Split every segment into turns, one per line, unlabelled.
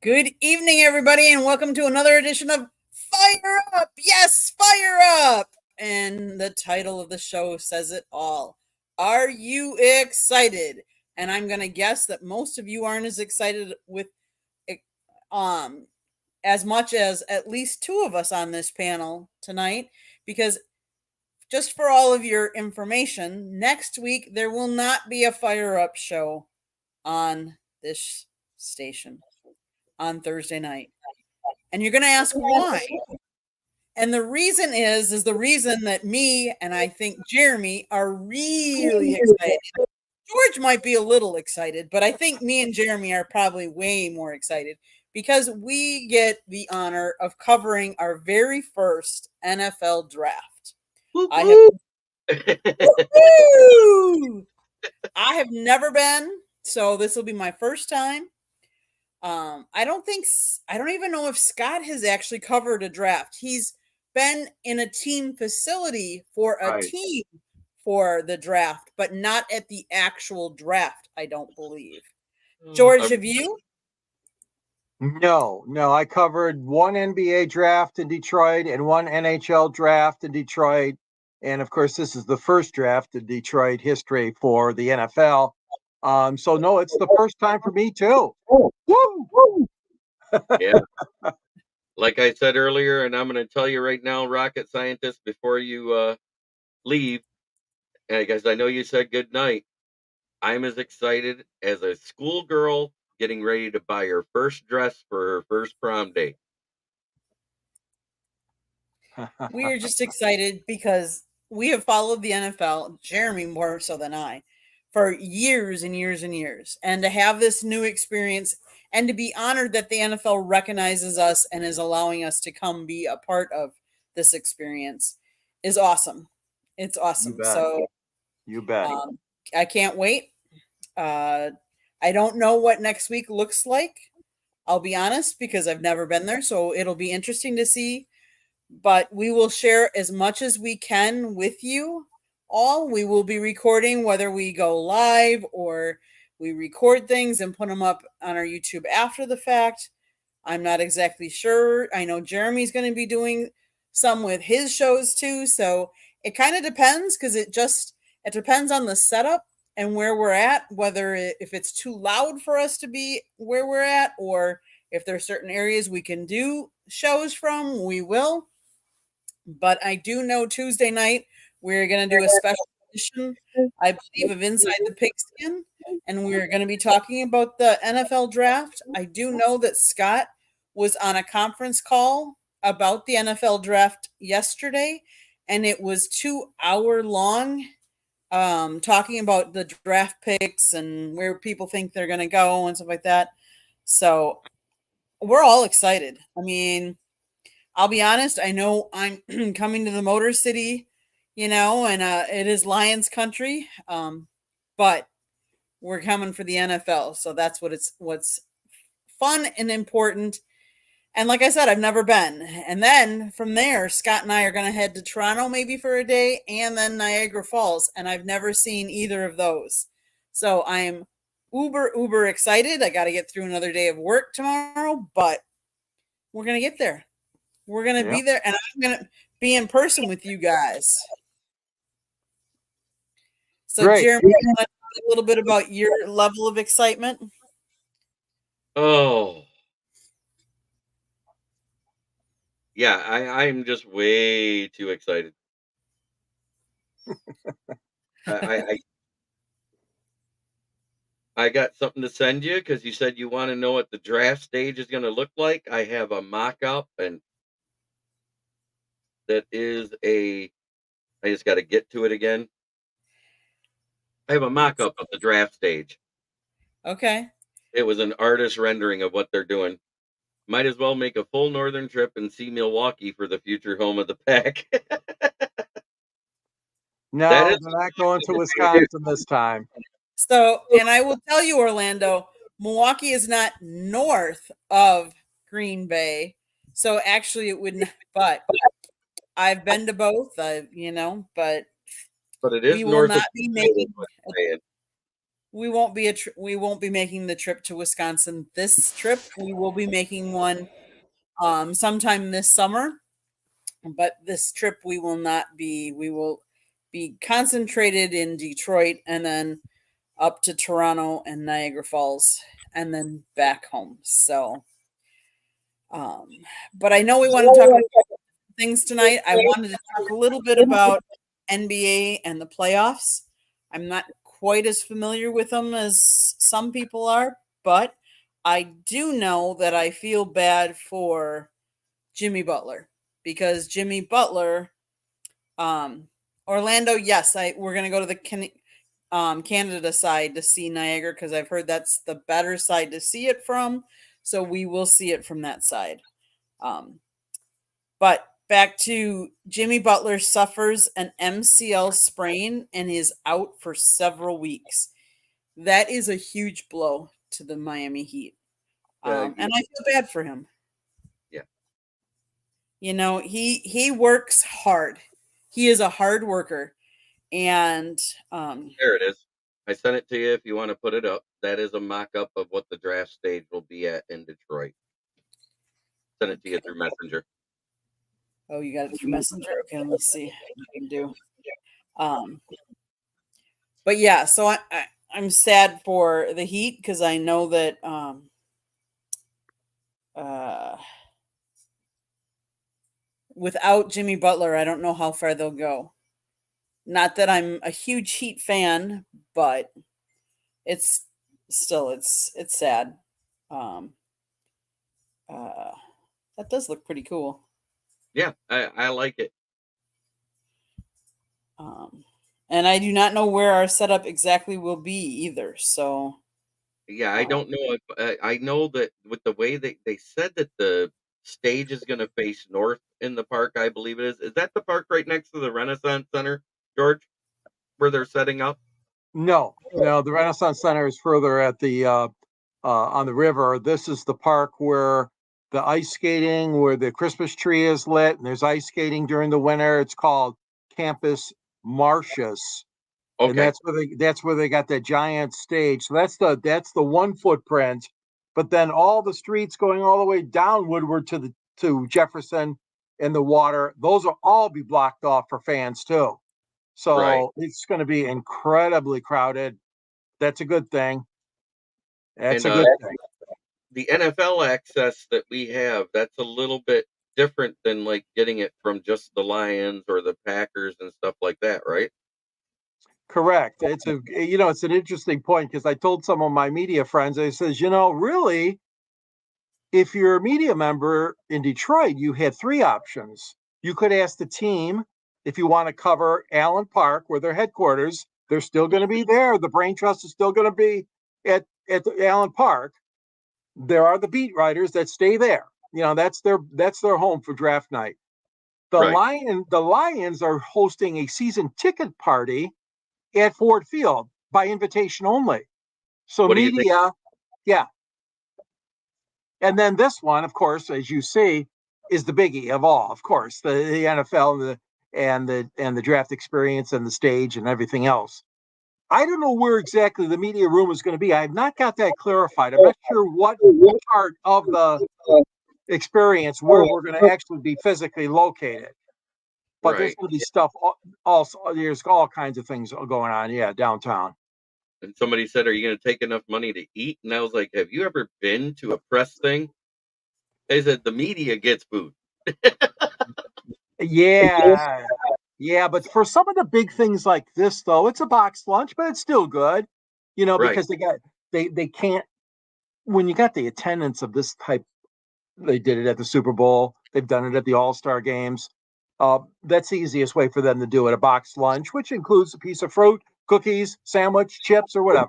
Good evening, everybody, and welcome to another edition of Fire Up. Yes, Fire Up. And the title of the show says it all. Are you excited? And I'm going to guess that most of you aren't as excited with um as much as at least two of us on this panel tonight, because just for all of your information, next week there will not be a Fire Up show on this station on Thursday night. And you're going to ask why. And the reason is the reason that me and I think Jeremy are really excited. George might be a little excited, but I think me and Jeremy are probably way more excited because we get the honor of covering our very first NFL draft. I have never been, so this will be my first time. I don't even know if Scott has actually covered a draft. He's been in a team facility for a team for the draft, but not at the actual draft, I don't believe. George, have you?
No. I covered one NBA draft in Detroit and one NHL draft in Detroit. And of course, this is the first draft in Detroit history for the NFL. So no, it's the first time for me too. Woo!
Yeah. Like I said earlier, and I'm going to tell you right now, rocket scientist, before you leave, because I know you said good night, I'm as excited as a schoolgirl getting ready to buy her first dress for her first prom day.
We are just excited because we have followed the NFL, Jeremy more so than I, for years and years and years. And to have this new experience and to be honored that the NFL recognizes us and is allowing us to come be a part of this experience is awesome. It's awesome.
You bet.
I can't wait. I don't know what next week looks like. I'll be honest because I've never been there. So it'll be interesting to see. But we will share as much as we can with you all. We will be recording whether we go live or we record things and put them up on our YouTube after the fact. I'm not exactly sure. I know Jeremy's going to be doing some with his shows too. So it kind of depends because it depends on the setup and where we're at, if it's too loud for us to be where we're at, or if there's certain areas we can do shows from, we will. But I do know Tuesday night we're going to do a special edition, I believe, of Inside the Pigskin, and we're going to be talking about the NFL draft. I do know that Scott was on a conference call about the NFL draft yesterday, and it was 2 hour long, talking about the draft picks and where people think they're going to go and stuff like that. So we're all excited. I mean, I'll be honest, I know I'm coming to the Motor City, and it is Lions country. But we're coming for the NFL. So that's what's fun and important. And like I said, I've never been. And then from there, Scott and I are going to head to Toronto maybe for a day and then Niagara Falls. And I've never seen either of those. So I'm uber excited. I got to get through another day of work tomorrow, but we're going to get there. We're going to be there, and I'm going to be in person with you guys. So, great. Jeremy, you want to talk a little bit about your level of excitement?
Oh. Yeah, I'm just way too excited. I got something to send you because you said you want to know what the draft stage is going to look like. I have a mock-up, and that is I just got to get to it again. I have a mock-up of the draft stage.
Okay.
It was an artist rendering of what they're doing. Might as well make a full northern trip and see Milwaukee for the future home of the Pack.
No, they're not going to Wisconsin this time.
So, and I will tell you, Orlando, Milwaukee is not north of Green Bay. So actually it wouldn't, but I've been to both, but
it is
we
north
will not be making we won't be we won't be making the trip to Wisconsin this trip. We will be making one sometime this summer, but this trip we will not be. We will be concentrated in Detroit and then up to Toronto and Niagara Falls and then back home. So, um, but I know we want to talk about things tonight. I wanted to talk a little bit about NBA and the playoffs. I'm not quite as familiar with them as some people are, but I do know that I feel bad for Jimmy Butler because Jimmy Butler, Orlando, yes, we're gonna go to the Canada side to see Niagara because I've heard that's the better side to see it from. So we will see it from that side. But back to Jimmy Butler suffers an MCL sprain and is out for several weeks. That is a huge blow to the Miami Heat. And I feel bad for him.
Yeah.
You know, he works hard. He is a hard worker. And
There it is. I sent it to you if you want to put it up. That is a mock-up of what the draft stage will be at in Detroit. Send it to you through Messenger.
Oh, you got it through Messenger? Okay, let me see what I can do. But yeah, so I'm sad for the Heat because I know that without Jimmy Butler, I don't know how far they'll go. Not that I'm a huge Heat fan, but it's still it's sad. That does look pretty cool.
Yeah, I like it.
And I do not know where our setup exactly will be either. So
Yeah, I don't know if I know that with the way they said that the stage is going to face north in the park, I believe it is. Is that the park right next to the Renaissance Center, George, where they're setting up?
No, the Renaissance Center is further at the on the river. This is the park where the ice skating, where the Christmas tree is lit, and there's ice skating during the winter. It's called Campus Martius, and
Okay,
that's where they got that giant stage. So that's the one footprint. But then all the streets going all the way down Woodward to Jefferson and the water, those will all be blocked off for fans too. So
right.
it's going to be incredibly crowded. That's a good thing. That's
And
a good thing.
the NFL access that we have, that's a little bit different than like getting it from just the Lions or the Packers and stuff like that, right?
Correct. It's an interesting point because I told some of my media friends, I says, really, if you're a media member in Detroit, you had three options. You could ask the team if you want to cover Allen Park, where their headquarters, they're still going to be there. The Brain Trust is still going to be at Allen Park. There are the beat writers that stay there. That's their home for draft night. The Lions are hosting a season ticket party at Ford Field by invitation only. So
What do you think?
media, yeah. And then this one, of course, as you see, is the biggie of all. Of course, the NFL and the draft experience and the stage and everything else. I don't know where exactly the media room is going to be. I have not got that clarified. I'm not sure what part of the experience where we're going to actually be physically located. But there's going to be stuff. Also, there's all kinds of things going on. Yeah, downtown.
And somebody said, "Are you going to take enough money to eat?" And I was like, "Have you ever been to a press thing?" They said the media gets food.
Yeah. Yeah, but for some of the big things like this, though, it's a box lunch, but it's still good,
Right.
because they can't, when you got the attendance of this type, they did it at the Super Bowl, they've done it at the All-Star games. That's the easiest way for them to do it, a box lunch, which includes a piece of fruit, cookies, sandwich, chips, or whatever,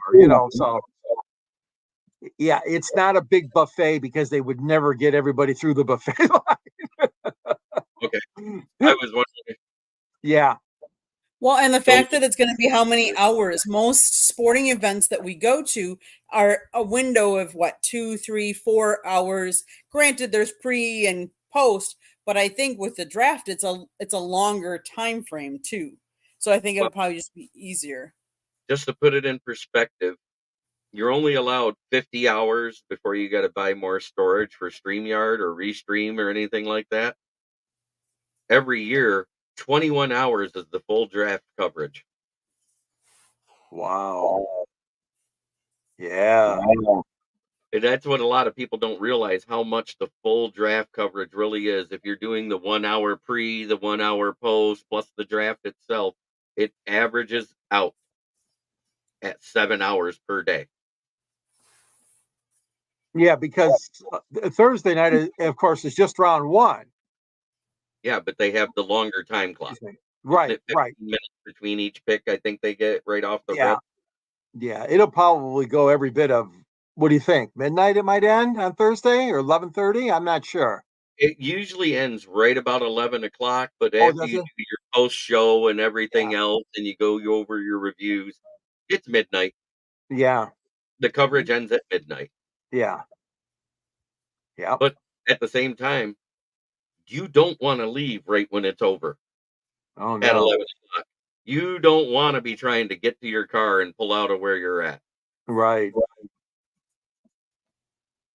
so. Yeah, it's not a big buffet because they would never get everybody through the buffet line.
Okay. I was wondering.
Yeah.
Well, and the fact that it's going to be how many hours? Most sporting events that we go to are a window of 2, 3, 4 hours. Granted, there's pre and post, but I think with the draft, it's a longer time frame too. So I think it'll probably just be easier.
Just to put it in perspective, you're only allowed 50 hours before you got to buy more storage for StreamYard or Restream or anything like that. Every year, 21 hours is the full draft coverage.
Wow. Yeah.
And that's what a lot of people don't realize, how much the full draft coverage really is. If you're doing the 1 hour pre, the 1 hour post, plus the draft itself, it averages out at 7 hours per day.
Yeah, because Thursday night, of course, is just round one.
Yeah, but they have the longer time clock.
Right,
Isn't it
right.
15 minutes between each pick, I think they get right off the
Yeah.
rip.
Yeah, it'll probably go every bit of, what do you think? Midnight it might end on Thursday or 11:30? I'm not sure.
It usually ends right about 11 o'clock, but
Oh,
after
does
you
it?
do your post show and everything
Yeah.
else and you go over your reviews, it's midnight.
Yeah.
The coverage ends at midnight.
Yeah. Yeah.
But at the same time, you don't want to leave right when it's over
Oh,
at
no.
11 o'clock. You don't want to be trying to get to your car and pull out of where you're at.
Right.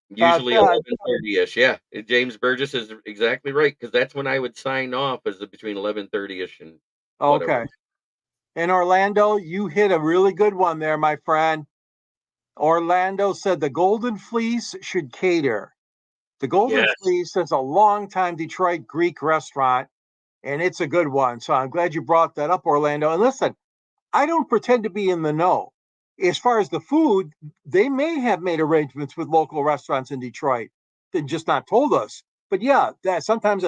Usually
Ted,
11:30ish. Yeah, James Burgess is exactly right, because that's when I would sign off, as between 11:30ish and whatever.
okay. In Orlando, you hit a really good one there, my friend. Orlando said the Golden Fleece should cater. The Golden
Yes.
Fleece is a longtime Detroit Greek restaurant, and it's a good one. So I'm glad you brought that up, Orlando. And listen, I don't pretend to be in the know. As far as the food, they may have made arrangements with local restaurants in Detroit. They just not told us. But yeah, that sometimes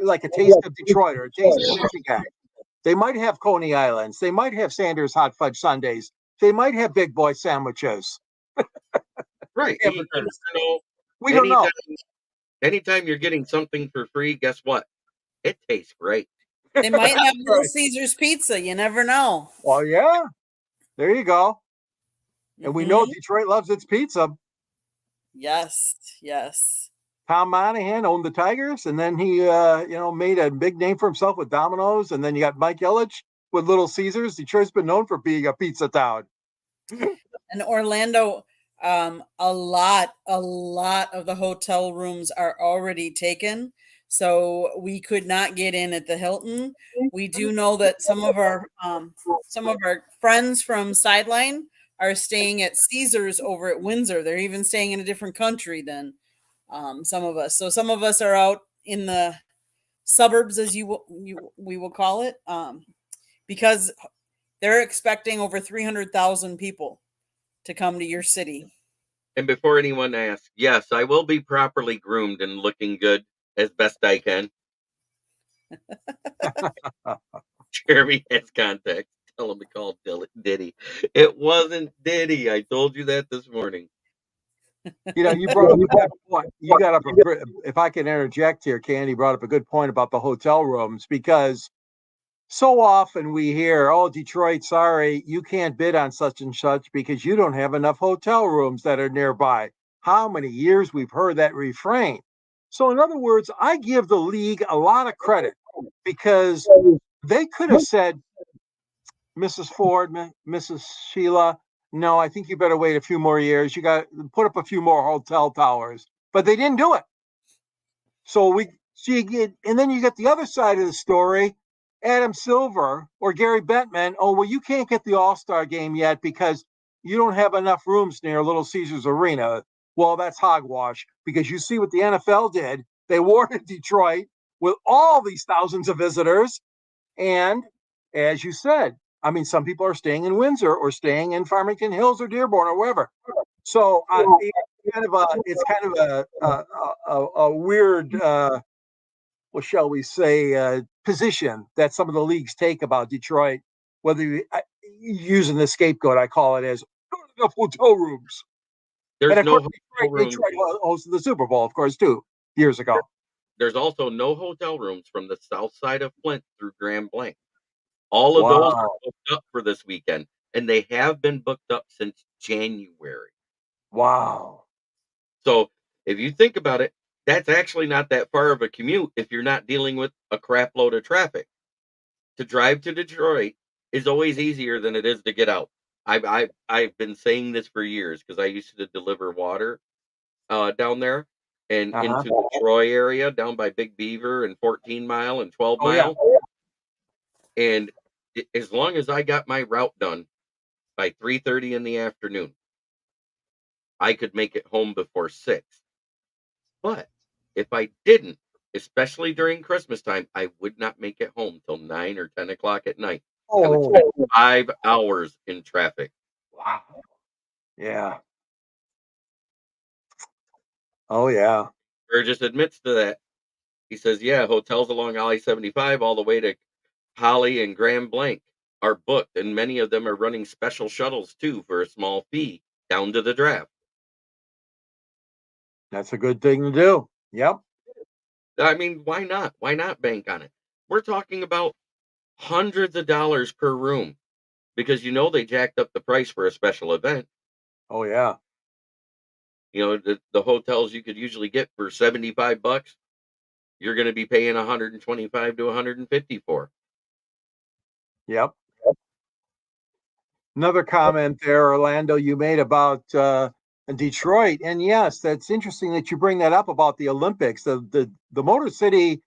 like a taste of Detroit or a taste of Michigan. They might have Coney Islands. They might have Sanders hot fudge sundaes. They might have Big Boy sandwiches.
Right. You
Hamburgers.
know,
We don't know.
anytime you're getting something for free, guess what? It tastes great.
They might have Little
Right.
Caesars pizza. You never know.
Well, yeah. There you go. And we know
Mhm.
Detroit loves its pizza.
Yes, yes.
Tom Monahan owned the Tigers, and then he, made a big name for himself with Domino's. And then you got Mike Ilitch with Little Caesars. Detroit's been known for being a pizza town.
And Orlando, a lot of the hotel rooms are already taken. So we could not get in at the Hilton. We do know that some of our friends from Sideline are staying at Caesars over at Windsor. They're even staying in a different country than some of us. So some of us are out in the suburbs, as we will call it, because they're expecting over 300,000 people to come to your city.
And before anyone asks, yes, I will be properly groomed and looking good as best I can. Jeremy has contact. Tell him to call Diddy. It wasn't Diddy. I told you that this morning.
You brought up a good point. You got up, if I can interject here, Candy brought up a good point about the hotel rooms, because so often we hear, oh, Detroit, sorry, you can't bid on such and such because you don't have enough hotel rooms that are nearby. How many years we've heard that refrain? So, in other words, I give the league a lot of credit, because they could have said, Mrs. Ford, Mrs. Sheila, no, I think you better wait a few more years. You got to put up a few more hotel towers. But they didn't do it. So and then you get the other side of the story. Adam Silver or Gary Bettman, oh, well, you can't get the All-Star game yet because you don't have enough rooms near Little Caesars Arena. Well, that's hogwash, because you see what the NFL did. They awarded Detroit with all these thousands of visitors. And as you said, I mean, some people are staying in Windsor or staying in Farmington Hills or Dearborn or wherever. So it's kind of a weird, what shall we say, position that some of the leagues take about Detroit, whether using the scapegoat, I call it, as not enough hotel rooms.
There's
And of
no
course,
hotel rooms.
Detroit hosted the Super Bowl, of course, too, years ago.
There's also no hotel rooms from the south side of Flint through Grand Blanc. All of those are booked up for this weekend, and they have been booked up since January.
Wow.
So if you think about it, that's actually not that far of a commute if you're not dealing with a crap load of traffic. To drive to Detroit is always easier than it is to get out. I've been saying this for years because I used to deliver water down there and
Uh-huh.
into the Troy area down by Big Beaver and 14 Mile and 12
Oh, yeah.
Mile. And as long as I got my route done by 3:30 in the afternoon, I could make it home before 6. But if I didn't, especially during Christmas time, I would not make it home till 9 or 10 o'clock at night. I would spend
Oh,
5 hours in traffic.
wow. Yeah. Oh, yeah.
Burgess admits to that. He says, yeah, hotels along I-75 all the way to Holly and Grand Blanc are booked, and many of them are running special shuttles too for a small fee down to the draft.
That's a good thing to do. Yep.
I mean, why not? Why not bank on it? We're talking about hundreds of dollars per room because they jacked up the price for a special event.
Oh, yeah.
The hotels you could usually get for $75, you're going to be paying 125 to 150 for.
Yep. Another comment there, Orlando, you made about Detroit. And yes, that's interesting that you bring that up about the Olympics. The Motor City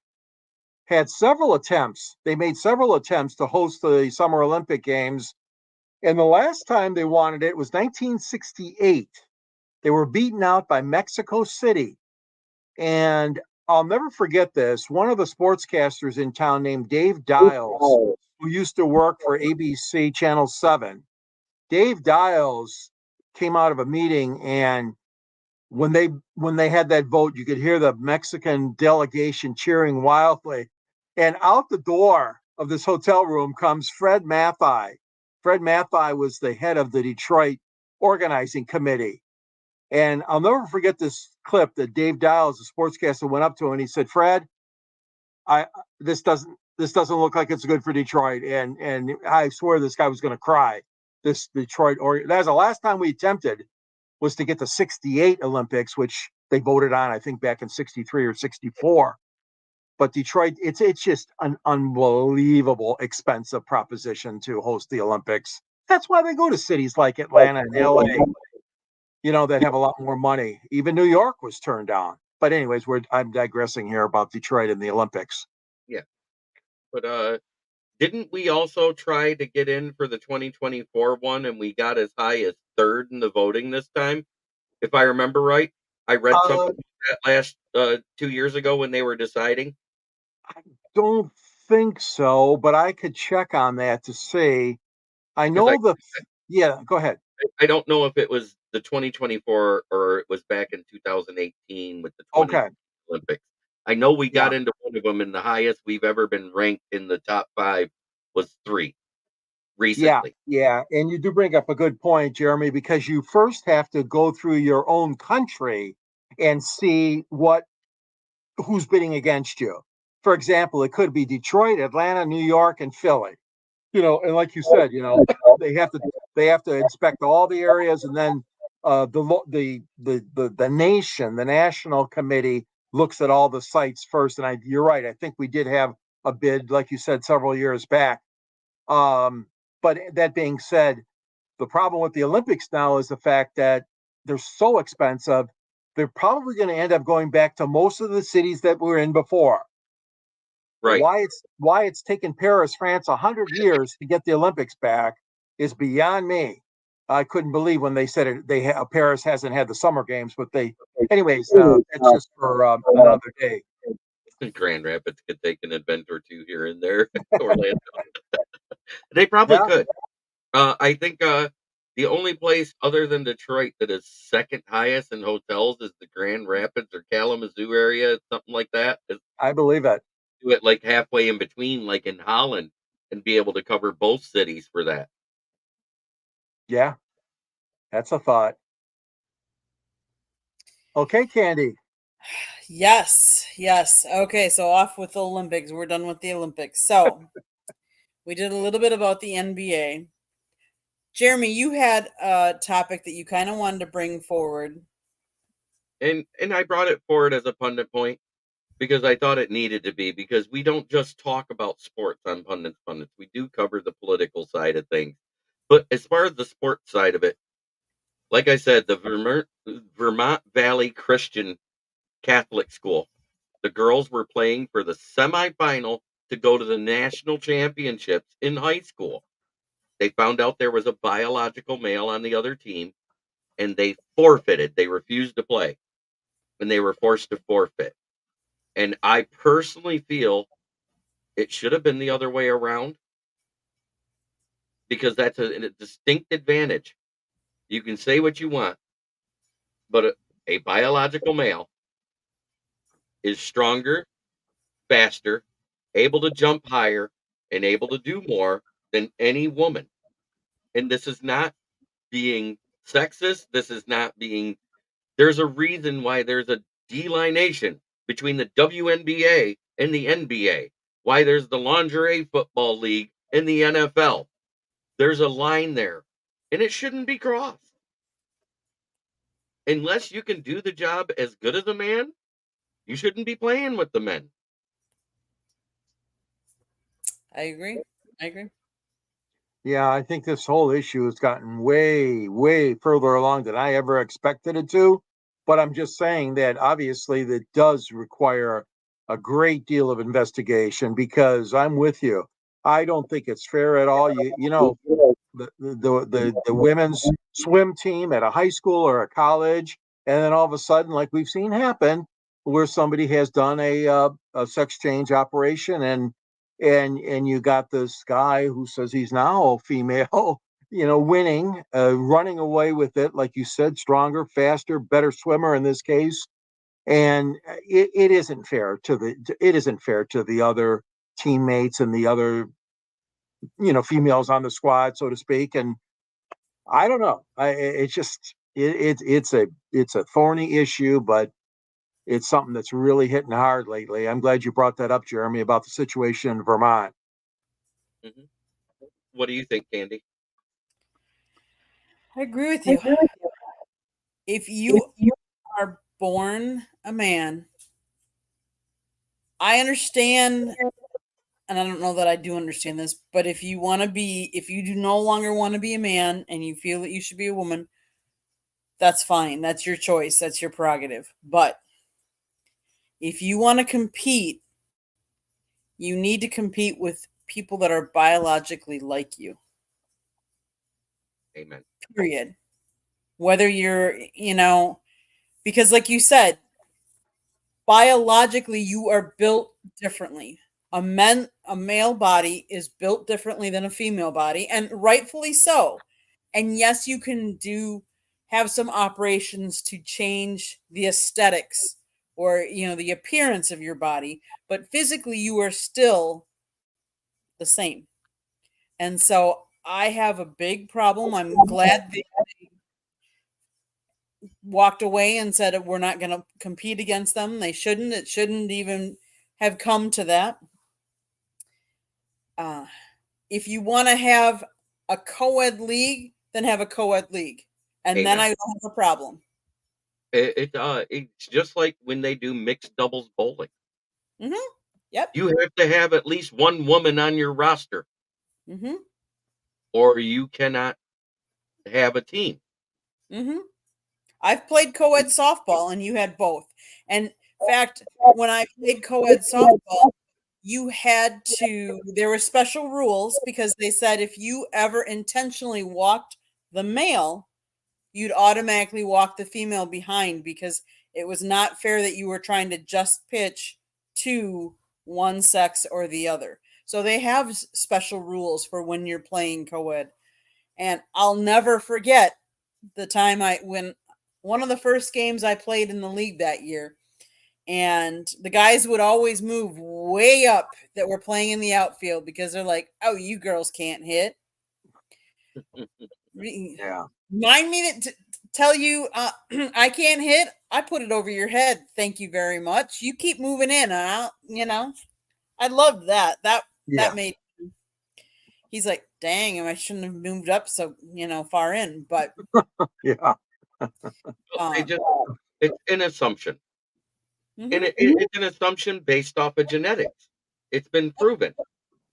had several attempts. They made several attempts to host the Summer Olympic Games. And the last time they wanted it was 1968. They were beaten out by Mexico City. And I'll never forget this. One of the sportscasters in town named Dave Dials, who used to work for ABC Channel 7, Dave Dials came out of a meeting, and when they had that vote, you could hear the Mexican delegation cheering wildly. And out the door of this hotel room comes Fred Mathai. Fred Mathai was the head of the Detroit organizing committee. And I'll never forget this clip that Dave Dials, the sportscaster, went up to him and he said, "Fred, I this doesn't look like it's good for Detroit." And I swear this guy was going to cry. This Detroit, or that was the last time we attempted, was to get the 68 Olympics, which they voted on, I think, back in 63 or 64. But Detroit, it's just an unbelievable expensive proposition to host the Olympics. That's why they go to cities like Atlanta and LA, that have a lot more money. Even New York was turned down. But anyways, I'm digressing here about Detroit and the Olympics.
Yeah. But didn't we also try to get in for the 2024 one and we got as high as third in the voting this time? If I remember right, I read something that last 2 years ago when they were deciding.
I don't think so, but I could check on that to see. I
Because
know yeah, go ahead.
I don't know if it was the 2024 or it was back in 2018 with the 20
Okay.
Olympics. I know we
Yeah.
got into one of them, and the highest we've ever been ranked in the top 5 was 3
Yeah.
recently.
Yeah. And you do bring up a good point, Jeremy, because you first have to go through your own country and see who's bidding against you. For example, it could be Detroit, Atlanta, New York, and Philly. And like you said, they have to inspect all the areas, and then the national committee looks at all the sites first. And you're right. I think we did have a bid, like you said, several years back. But that being said, the problem with the Olympics now is the fact that they're so expensive. They're probably going to end up going back to most of the cities that we were in before.
Right.
Why it's taken Paris, France 100 years to get the Olympics back is beyond me. I couldn't believe when they said it. Paris hasn't had the summer games, but anyways, that's just for another day.
Grand Rapids could take an event or two here and there. Orlando. They probably
Yeah.
could. I think the only place other than Detroit that is second highest in hotels is the Grand Rapids or Kalamazoo area, something like that.
I believe it.
Do it like halfway in between, like in Holland, and be able to cover both cities for that.
Yeah, that's a thought. Okay, Candy.
Yes, yes. Okay, so off with the Olympics. We're done with the Olympics. So we did a little bit about the NBA. Jeremy, you had a topic that you kind of wanted to bring forward.
And I brought it forward as a pundit point because I thought it needed to be, because we don't just talk about sports on pundits. We do cover the political side of things. But as far as the sports side of it, like I said, the Vermont Valley Christian Catholic School, the girls were playing for the semifinal to go to the national championships in high school. They found out there was a biological male on the other team, and they forfeited. They refused to play, and they were forced to forfeit. And I personally feel it should have been the other way around, because that's a distinct advantage. You can say what you want, but a biological male is stronger, faster, able to jump higher, and able to do more than any woman. And this is not being sexist. This is not being, there's a reason why there's a delineation between the WNBA and the NBA, why there's the lingerie football league and the NFL. There's a line there, and it shouldn't be crossed. Unless you can do the job as good as a man, you shouldn't be playing with the men.
I agree. I agree.
Yeah, I think this whole issue has gotten way, way further along than I ever expected it to. But I'm just saying that obviously that does require a great deal of investigation, because I'm with you. I don't think it's fair at all. You know, the women's swim team at a high school or a college, and then all of a sudden, like we've seen happen, where somebody has done a sex change operation, and you got this guy who says he's now female, winning, running away with it, like you said, stronger, faster, better swimmer in this case. And it isn't fair to the other teammates and the other females on the squad, so to speak. And I don't know. It's just it's a thorny issue, but it's something that's really hitting hard lately. I'm glad you brought that up, Jeremy, about the situation in Vermont.
Mm-hmm. What do you think, Candy?
I agree with you. If you are born a man, I understand, and I don't know that I do understand this, but if you do no longer want to be a man and you feel that you should be a woman, that's fine. That's your choice. That's your prerogative. But if you want to compete, you need to compete with people that are biologically like you.
Amen.
Period. Whether you're, because like you said, biologically you are built differently. A male body is built differently than a female body, and rightfully so. And yes, you can have some operations to change the aesthetics or the appearance of your body, but physically you are still the same. And so I have a big problem. I'm glad they walked away and said we're not going to compete against them. They shouldn't. It shouldn't even have come to that. If you want to have a co-ed league, then have a co-ed league, and then I don't have a problem.
It's just like when they do mixed doubles bowling.
Mm-hmm. Yep.
You have to have at least one woman on your roster,
mm-hmm.
or you cannot have a team.
Mm-hmm. I've played co-ed softball, and you had both. And in fact, when I played co-ed softball, there were special rules, because they said if you ever intentionally walked the male, you'd automatically walk the female behind, because it was not fair that you were trying to just pitch to one sex or the other. So they have special rules for when you're playing co-ed. And I'll never forget the time when one of the first games I played in the league that year, and the guys would always move way up that were playing in the outfield, because they're like, oh, you girls can't hit.
Yeah.
Mind me to tell you I can't hit. I put it over your head. Thank you very much. You keep moving in. I loved that. That made, he's like, dang, I shouldn't have moved up so far in, but
yeah.
It's an assumption.
Mm-hmm.
And it's an assumption based off of genetics. It's been proven.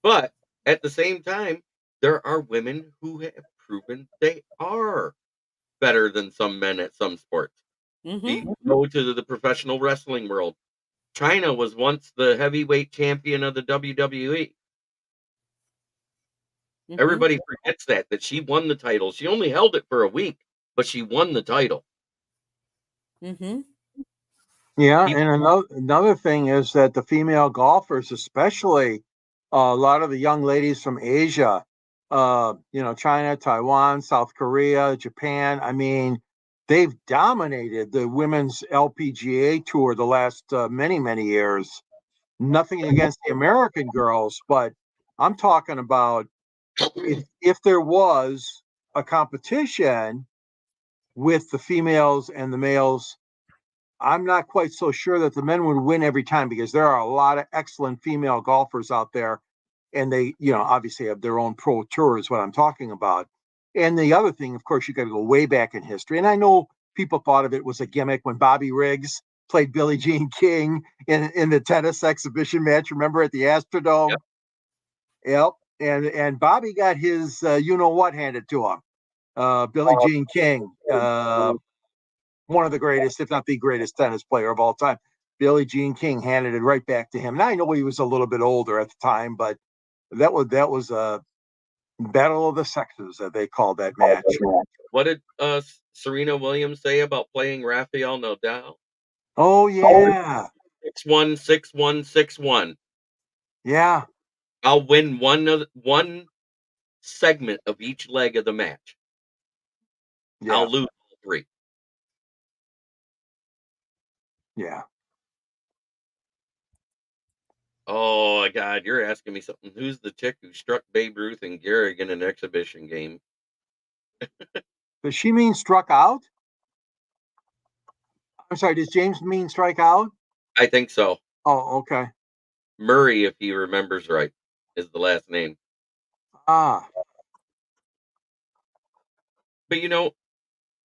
But at the same time, there are women who have proven they are better than some men at some sports.
Mm-hmm.
You go to the professional wrestling world. China was once the heavyweight champion of the WWE.
Mm-hmm.
Everybody forgets that she won the title. She only held it for a week, but she won the title.
Mm-hmm.
Yeah,
People-
and another thing is that the female golfers, especially a lot of the young ladies from Asia, China, Taiwan, South Korea, Japan. I mean, they've dominated the women's LPGA tour the last many years. Nothing against the American girls, but I'm talking about if there was a competition with the females and the males, I'm not quite so sure that the men would win every time, because there are a lot of excellent female golfers out there, and they, obviously have their own pro tour is what I'm talking about. And the other thing, of course, you got to go way back in history. And I know people thought of it was a gimmick when Bobby Riggs played Billie Jean King in the tennis exhibition match. Remember, at the Astrodome? Yep. And Bobby got his what handed to him. Billie Jean King, one of the greatest, if not the greatest tennis player of all time. Billie Jean King handed it right back to him. And I know he was a little bit older at the time, but that was a battle of the sexes that they called that match.
What did Serena Williams say about playing Rafael Nadal?
Oh yeah,
6-1, 6-1, 6-1.
yeah,
I'll win one segment of each leg of the match.
yeah,
I'll lose all three.
yeah.
Oh God, you're asking me something. Who's the chick who struck Babe Ruth and Gehrig in an exhibition game?
Does she mean struck out? I'm sorry. Does James mean strike out?
I think so.
Oh, okay.
Murray, if he remembers right, is the last name.
Ah,
But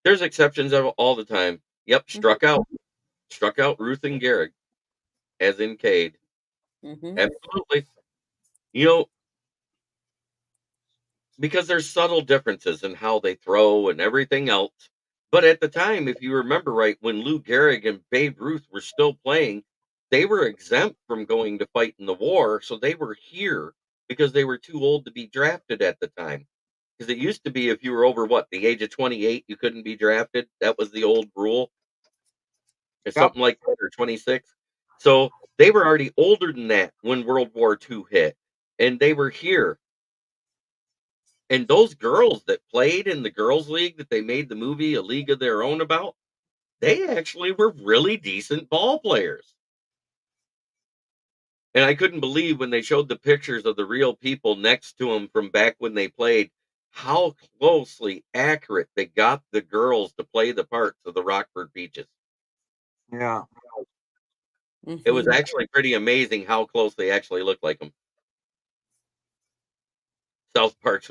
there's exceptions all the time. Yep, struck out Ruth and Gehrig, as in Cade.
Mm-hmm.
Absolutely. Because there's subtle differences in how they throw and everything else. But at the time, if you remember right, when Lou Gehrig and Babe Ruth were still playing, they were exempt from going to fight in the war, so they were here because they were too old to be drafted at the time. Because it used to be if you were over the age of 28, you couldn't be drafted. That was the old rule. Or something like that, or 26. So they were already older than that when World War II hit, and they were here. And those girls that played in the girls' league that they made the movie A League of Their Own about, they actually were really decent ball players. And I couldn't believe when they showed the pictures of the real people next to them from back when they played, how closely accurate they got the girls to play the parts of the Rockford Peaches.
yeah.
It was actually pretty amazing how close they actually looked like them. South Park's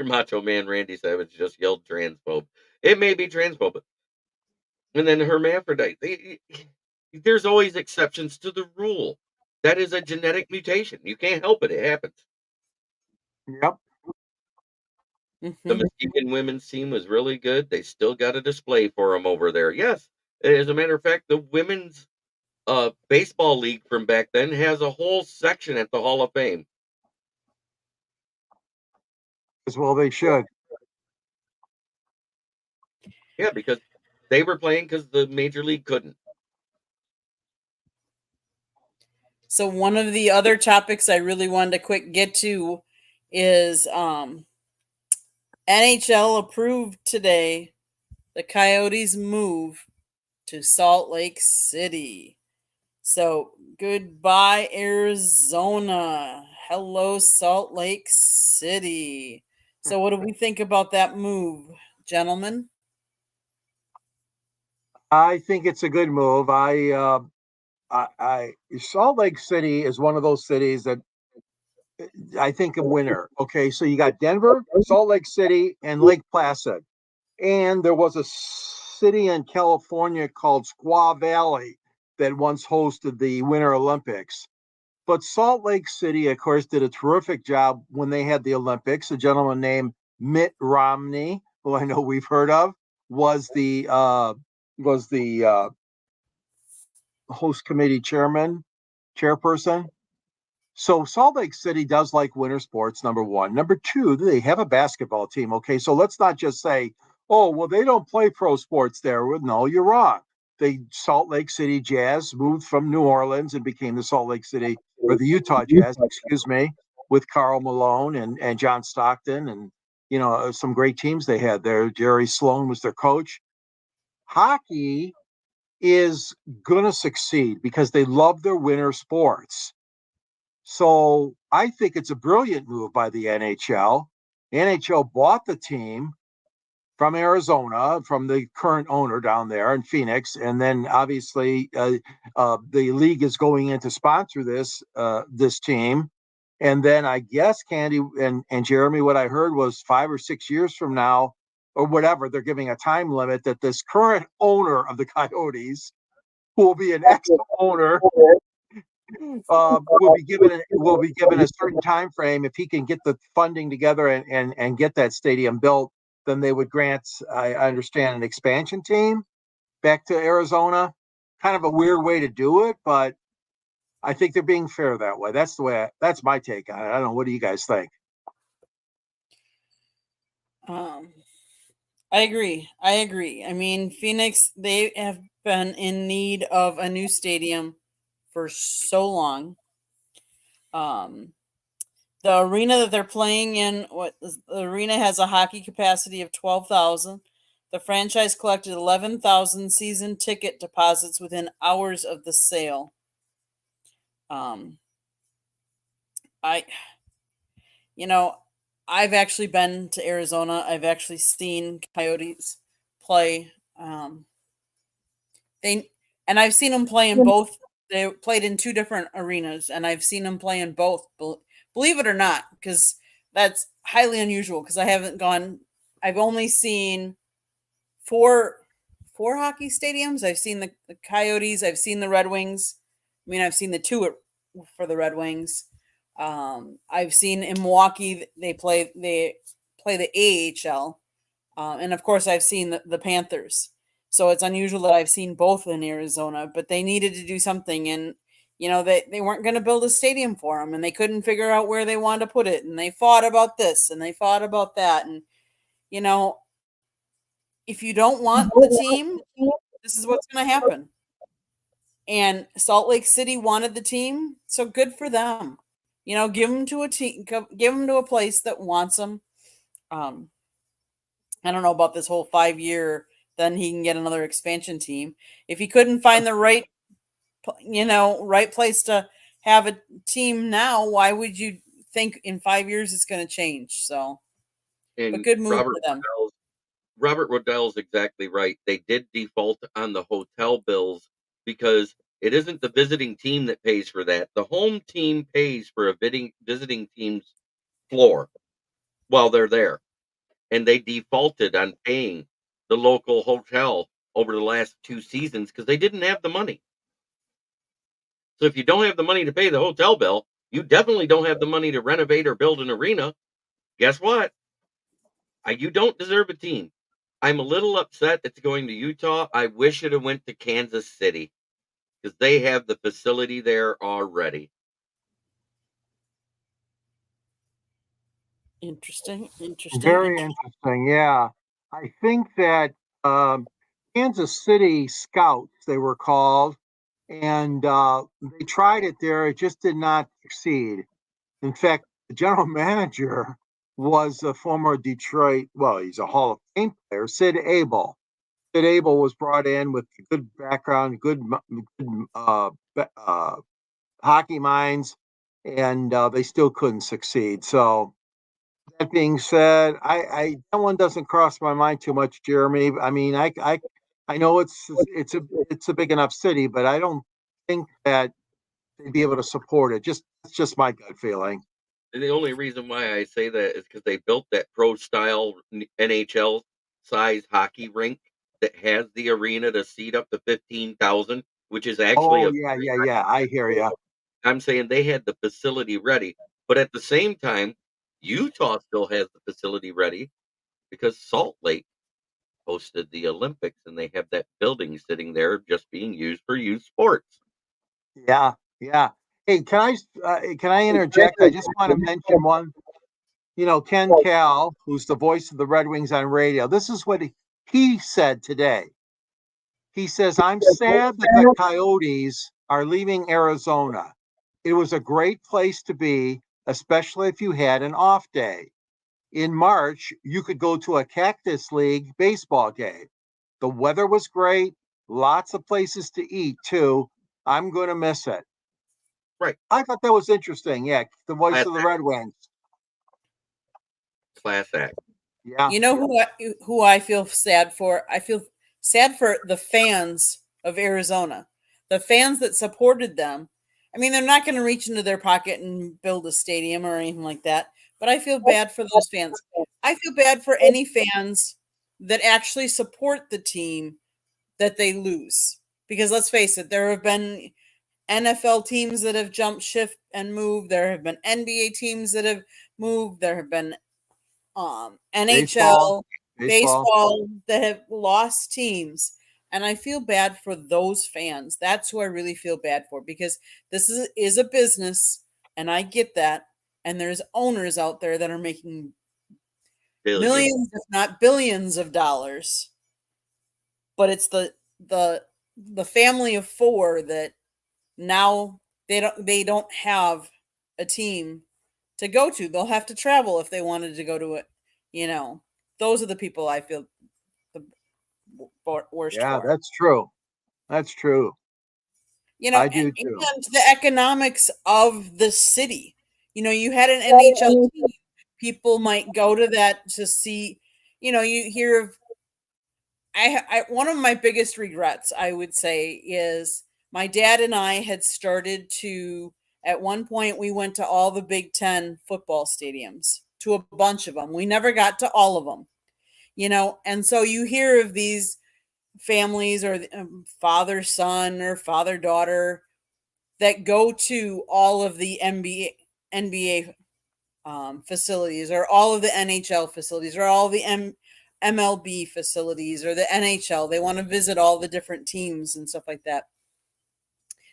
Macho Man Randy Savage just yelled transphobe. It may be transphobe. And then hermaphrodite. There's always exceptions to the rule. That is a genetic mutation. You can't help it. It happens.
Yep.
The Muskegon women's team was really good. They still got a display for them over there. Yes. As a matter of fact, the women's baseball league from back then has a whole section at the Hall of Fame.
As well they should.
Yeah, because they were playing because the major league couldn't.
So one of the other topics I really wanted to quick get to is NHL approved today the Coyotes' move to Salt Lake City. So goodbye, Arizona. Hello, Salt Lake City. So what do we think about that move, gentlemen?
I think it's a good move. Salt Lake City is one of those cities that I think a winner. Okay, so you got Denver, Salt Lake City, and Lake Placid. And there was a city in California called Squaw Valley that once hosted the Winter Olympics. But Salt Lake City, of course, did a terrific job when they had the Olympics. A gentleman named Mitt Romney, who I know we've heard of, was the host committee chairperson. So Salt Lake City does like winter sports, number one. Number two, they have a basketball team. Okay, so let's not just say, oh, well, they don't play pro sports there. Well, no, you're wrong. The Salt Lake City Jazz moved from New Orleans and became the Salt Lake City, or the Utah Jazz, excuse me, with Karl Malone and John Stockton and, some great teams they had there. Jerry Sloan was their coach. Hockey is going to succeed because they love their winter sports. So I think it's a brilliant move by the NHL. NHL bought the team from Arizona, from the current owner down there in Phoenix, and then obviously the league is going in to sponsor this team. And then I guess Candy and Jeremy, what I heard was 5 or 6 years from now, or whatever, they're giving a time limit that this current owner of the Coyotes, who will be an ex-owner, will be given a certain time frame. If he can get the funding together and get that stadium built, then they would grant, I understand, an expansion team back to Arizona. Kind of a weird way to do it, but I think they're being fair that way. That's my take on it. I don't know. What do you guys think?
I agree. I mean, Phoenix, they have been in need of a new stadium for so long. The arena that they're playing in, the arena has a hockey capacity of 12,000. The franchise collected 11,000 season ticket deposits within hours of the sale. I've actually been to Arizona. I've actually seen Coyotes play. I've seen them play in both. They played in two different arenas, and I've seen them play in both. Believe it or not, because that's highly unusual. Because I haven't gone. I've only seen four hockey stadiums. I've seen the Coyotes. I've seen the Red Wings. I mean, I've seen the two for the Red Wings. I've seen in Milwaukee they play the AHL, and of course I've seen the Panthers. So it's unusual that I've seen both in Arizona, but they needed to do something, and they weren't going to build a stadium for them, and they couldn't figure out where they wanted to put it, and they fought about this and they fought about that, and if you don't want the team, this is what's going to happen. And Salt Lake City wanted the team, so good for them. Give them to a team, give them to a place that wants them. I don't know about this whole 5-year. Then he can get another expansion team. If he couldn't find the right place to have a team now, why would you think in 5 years it's going to change? So, but good move for them.
Robert Waddell's exactly right. They did default on the hotel bills because it isn't the visiting team that pays for that. The home team pays for a visiting team's floor while they're there. And they defaulted on paying the local hotel over the last 2 seasons because they didn't have the money. So if you don't have the money to pay the hotel bill, you definitely don't have the money to renovate or build an arena. Guess what? You don't deserve a team. I'm a little upset it's going to Utah. I wish it had went to Kansas City because they have the facility there already.
Interesting.
Very interesting. Yeah. I think that Kansas City Scouts, they were called, and they tried it there. It just did not succeed. In fact, the general manager was a former Detroit, well, he's a Hall of Fame player, Sid Abel. Sid Abel was brought in with good background, good hockey minds, and they still couldn't succeed. So that being said, that one doesn't cross my mind too much, Jeremy. I mean, I know it's a big enough city, but I don't think that they'd be able to support it. It's just my gut feeling.
And the only reason why I say that is because they built that pro style NHL size hockey rink that has the arena to seat up to 15,000, which is actually
yeah. I hear you.
I'm saying they had the facility ready, but at the same time, Utah still has the facility ready because Salt Lake hosted the Olympics, and they have that building sitting there just being used for youth sports.
Yeah, yeah. Hey, can I interject? I just want to mention one. You know, Ken Cal, who's the voice of the Red Wings on radio. This is what he said today. He says, "I'm sad that the Coyotes are leaving Arizona. It was a great place to be, especially if you had an off day. In March, you could go to a Cactus League baseball game. The weather was great, lots of places to eat too. I'm going to miss it."
Right.
I thought that was interesting. Yeah, the voice
Class
of the
act.
Red Wings.
Class act.
Yeah.
You know who I feel sad for? I feel sad for the fans of Arizona, the fans that supported them. I mean, they're not going to reach into their pocket and build a stadium or anything like that, but I feel bad for those fans. I feel bad for any fans that actually support the team that they lose. Because let's face it, there have been NFL teams that have jumped ship and moved. There have been NBA teams that have moved. There have been
Baseball.
NHL,
Baseball.
baseball that have lost teams. And I feel bad for those fans. That's who I really feel bad for, because this is a business, and I get that. And there's owners out there that are making
Billions.
millions, if not billions of dollars. But it's the family of four that now they don't have a team to go to. They'll have to travel if they wanted to go to it. You know, those are the people I feel the worst
Yeah,
for.
that's true. That's true.
You know,
I do
and
too.
the economics of the city. You know, you had an NHL team. People might go to that to see. You know, you hear of. I one of my biggest regrets, I would say, is my dad and I had started to. At one point, we went to all the Big Ten football stadiums, to a bunch of them. We never got to all of them, you know. And so you hear of these families, or father son or father daughter, that go to all of the NBA facilities, or all of the NHL facilities, or all the MLB facilities, or the NHL. They want to visit all the different teams and stuff like that.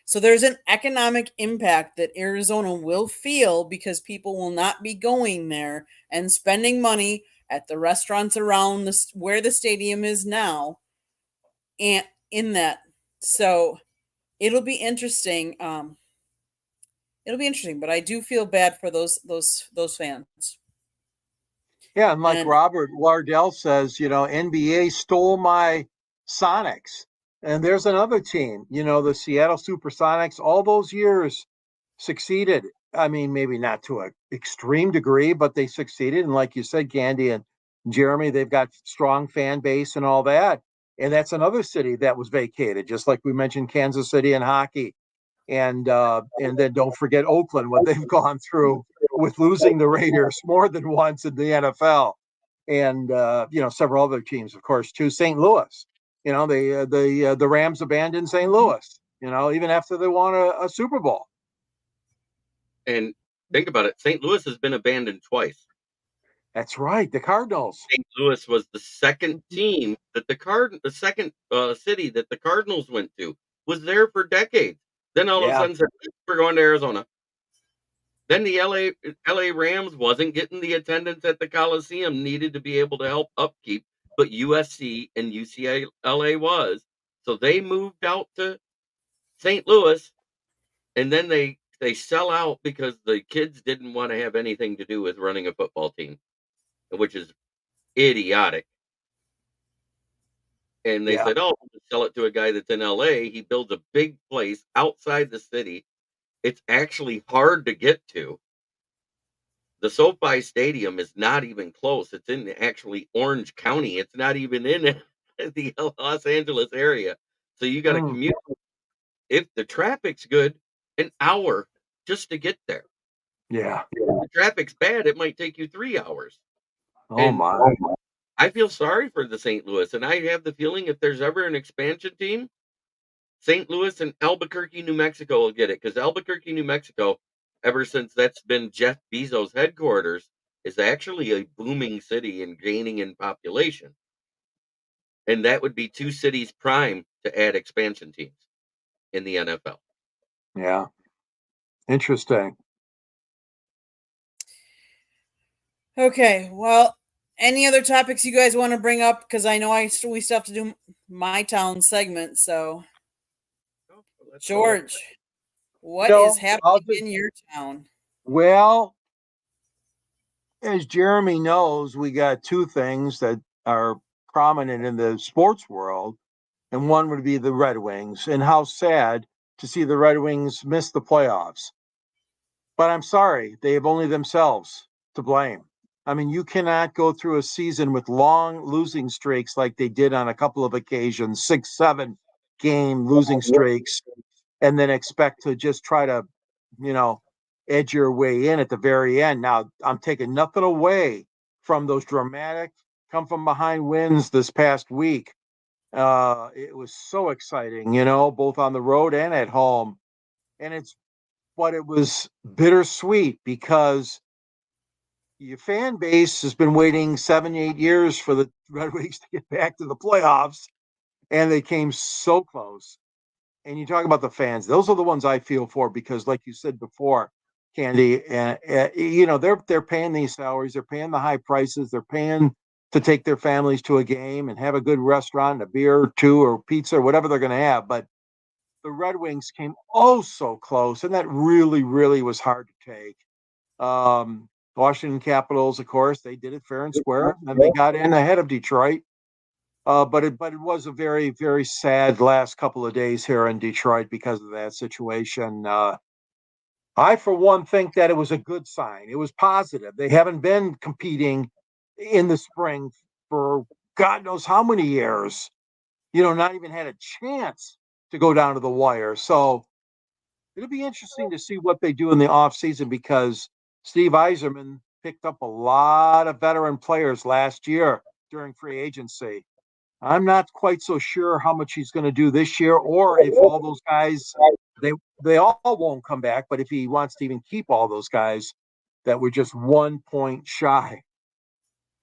So there's an economic impact that Arizona will feel, because people will not be going there and spending money at the restaurants around this where the stadium is now, and in that. So it'll be interesting. It'll be interesting, but I do feel bad for those fans.
Yeah, and like
And
Robert Wardell says, you know, NBA stole my Sonics. And there's another team, you know, the Seattle Supersonics, all those years succeeded. I mean, maybe not to an extreme degree, but they succeeded. And like you said, Candy and Jeremy, they've got strong fan base and all that. And that's another city that was vacated, just like we mentioned Kansas City in hockey. And then don't forget Oakland, what they've gone through with losing the Raiders more than once in the NFL, and you know, several other teams, of course, too. St. Louis, you know, the Rams abandoned St. Louis, you know, even after they won a Super Bowl.
And think about it, St. Louis has been abandoned twice.
That's right, the Cardinals.
St. Louis was the second team that the second city that the Cardinals went to, was there for decades. Then all of a
Yeah,
sudden said, we're going to Arizona. Then the LA Rams wasn't getting the attendance at the Coliseum needed to be able to help upkeep, but USC and UCLA was. So they moved out to St. Louis, and then they sell out because the kids didn't want to have anything to do with running a football team, which is idiotic. And they
yeah,
said, "Oh, we'll just sell it to a guy that's in LA. He builds a big place outside the city. It's actually hard to get to. The SoFi Stadium is not even close. It's in actually Orange County. It's not even in the Los Angeles area. So you got to
mm,
commute. If the traffic's good, an hour just to get there.
yeah.
If the traffic's bad, it might take you 3 hours.
Oh
And
my,
I feel sorry for the St. Louis. And I have the feeling if there's ever an expansion team, St. Louis and Albuquerque, New Mexico will get it, because Albuquerque, New Mexico, ever since that's been Jeff Bezos' headquarters, is actually a booming city and gaining in population. And that would be two cities prime to add expansion teams in the NFL.
Yeah. Interesting.
Okay. Well, any other topics you guys want to bring up? Because I know we still have to do my town segment. So,
Oh, well, that's all.
George, what
No,
is happening
I'll just,
in your town?
well, as Jeremy knows, we got two things that are prominent in the sports world, and one would be the Red Wings, and how sad to see the Red Wings miss the playoffs. But I'm sorry, they have only themselves to blame. I mean, you cannot go through a season with long losing streaks like they did on a couple of occasions, 6, 7 game losing streaks, and then expect to just try to, you know, edge your way in at the very end. Now, I'm taking nothing away from those dramatic come from behind wins this past week. It was so exciting, both on the road and at home. And but it was bittersweet because your fan base has been waiting 7, 8 years for the Red Wings to get back to the playoffs, and they came so close. And you talk about the fans; those are the ones I feel for because, like you said before, Candy, they're paying these salaries, they're paying the high prices, they're paying to take their families to a game and have a good restaurant, a beer or two, or pizza, or whatever they're going to have. But the Red Wings came oh so close, and that really, really was hard to take. Washington Capitals, of course, they did it fair and square, and they got in ahead of Detroit. But it was a very, very sad last couple of days here in Detroit because of that situation. I, for one, think that it was a good sign. It was positive. They haven't been competing in the spring for God knows how many years. Not even had a chance to go down to the wire. So it'll be interesting to see what they do in the offseason because Steve Yzerman picked up a lot of veteran players last year during free agency. I'm not quite so sure how much he's going to do this year or if all those guys they all won't come back, but if he wants to even keep all those guys that were just 1 point shy.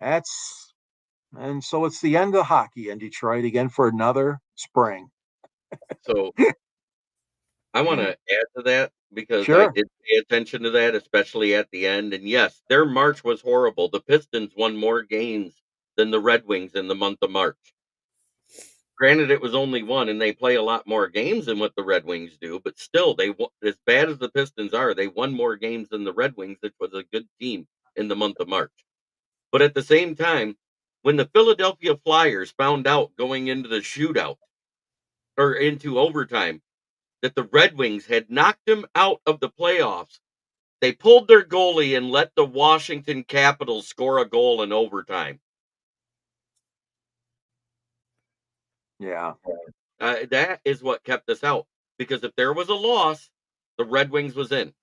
And so it's the end of hockey in Detroit again for another spring.
So I want to add to that because I
Sure.
did pay attention to that, especially at the end. And yes, their March was horrible. The Pistons won more games than the Red Wings in the month of March. Granted, it was only one, and they play a lot more games than what the Red Wings do. But still, as bad as the Pistons are, they won more games than the Red Wings, which was a good team in the month of March. But at the same time, when the Philadelphia Flyers found out going into the shootout or into overtime that the Red Wings had knocked them out of the playoffs, they pulled their goalie and let the Washington Capitals score a goal in overtime.
Yeah.
That is what kept us out. Because if there was a loss, the Red Wings was in.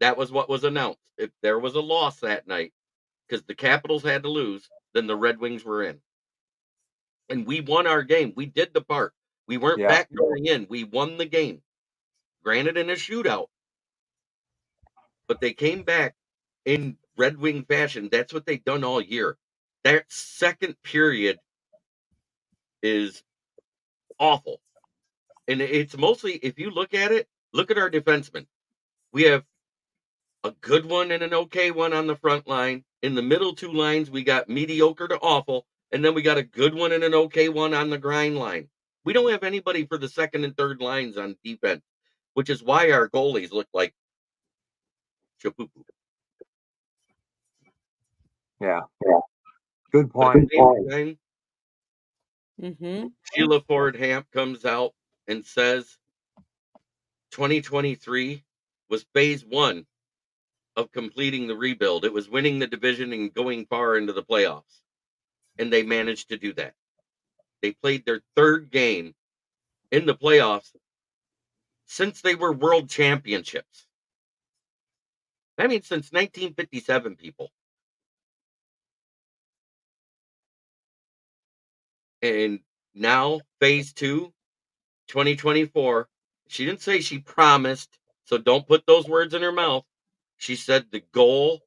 That was what was announced. If there was a loss that night, because the Capitals had to lose, then the Red Wings were in. And we won our game. We did the part. We weren't back going in. We won the game. Granted, in a shootout. But they came back in Red Wing fashion. That's what they've done all year. That second period is awful. And it's mostly, if you look at it, look at our defensemen. We have a good one and an okay one on the front line. In the middle two lines, we got mediocre to awful. And then we got a good one and an okay one on the grind line. We don't have anybody for the second and third lines on defense, which is why our goalies look like Chapupu.
Yeah. Good point.
Sheila Ford Hamp comes out and says 2023 was phase one of completing the rebuild. It was winning the division and going far into the playoffs. And they managed to do that. They played their third game in the playoffs since they were world championships. I mean, since 1957, people. And now, phase two, 2024, she didn't say she promised, so don't put those words in her mouth. She said the goal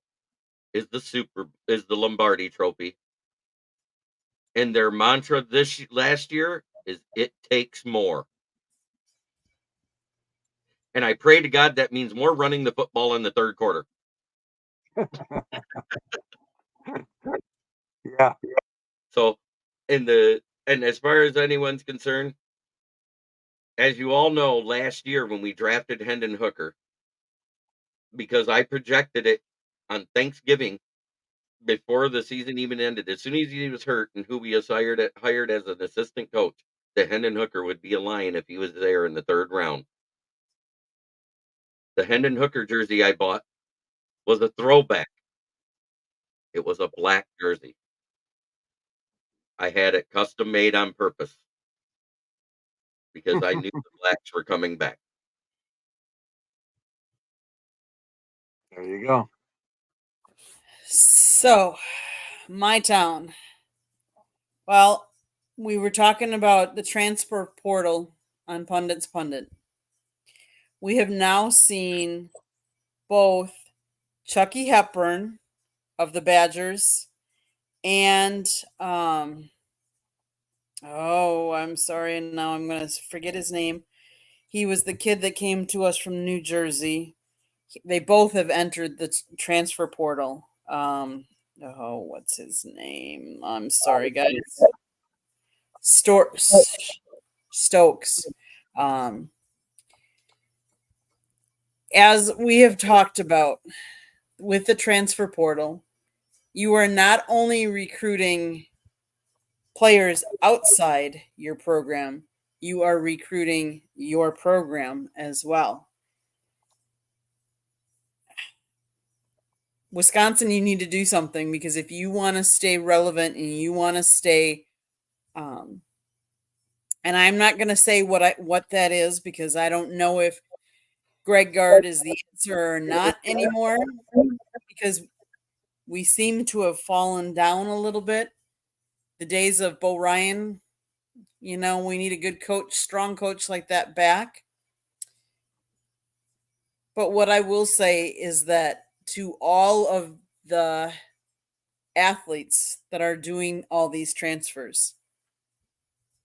is the Lombardi Trophy. And their mantra last year is it takes more. And I pray to God that means more running the football in the third quarter.
Yeah.
So and as far as anyone's concerned, as you all know, last year when we drafted Hendon Hooker, because I projected it on Thanksgiving before the season even ended, as soon as he was hurt and who we hired as an assistant coach, that Hendon Hooker would be a Lion if he was there in the third round. The Hendon Hooker jersey I bought was a throwback. It was a black jersey. I had it custom made on purpose because I knew the blacks were coming back.
There you go.
So, my town. Well, we were talking about the transfer portal on Pundit's Pundit. We have now seen both Chucky Hepburn of the Badgers and I'm sorry, and now I'm going to forget his name. He was the kid that came to us from New Jersey. They both have entered the transfer portal. What's his name? I'm sorry, guys. Stokes. As we have talked about with the transfer portal, you are not only recruiting players outside your program, you are recruiting your program as well. Wisconsin, you need to do something, because if you want to stay relevant and you want to stay, and I'm not going to say what that is, because I don't know if Greg Gard is the answer or not anymore, because we seem to have fallen down a little bit. The days of Bo Ryan, we need a good coach, strong coach like that back. But what I will say is that to all of the athletes that are doing all these transfers,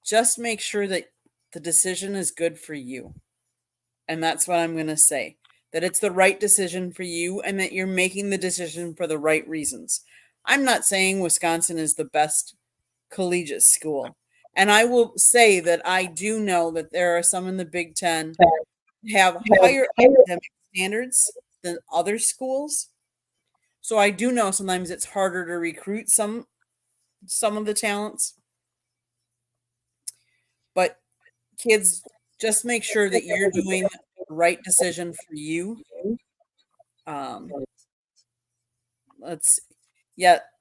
just make sure that the decision is good for you. And that's what I'm going to say, that it's the right decision for you and that you're making the decision for the right reasons. I'm not saying Wisconsin is the best collegiate school. And I will say that I do know that there are some in the Big Ten have higher academic standards than other schools. So I do know sometimes it's harder to recruit some of the talents. But kids, just make sure that you're doing the right decision for you.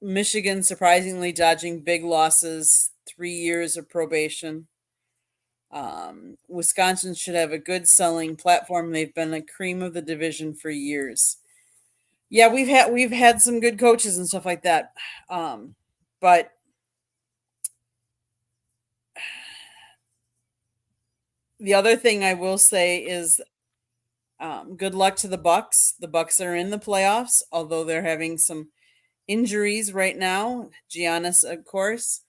Michigan surprisingly dodging big losses, 3 years of probation. Wisconsin should have a good selling platform. They've been a cream of the division for years. Yeah, we've had some good coaches and stuff like that. But the other thing I will say is good luck to the Bucks. The Bucks are in the playoffs, although they're having some injuries right now. Giannis, of course.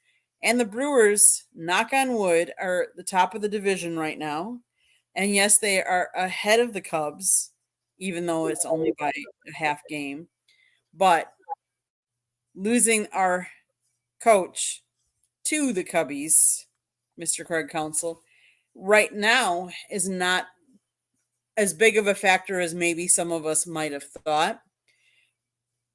And the Brewers, knock on wood, are at the top of the division right now. And yes, they are ahead of the Cubs, even though it's only by a half game. But losing our coach to the Cubbies, Mr. Craig Counsell, right now is not as big of a factor as maybe some of us might have thought.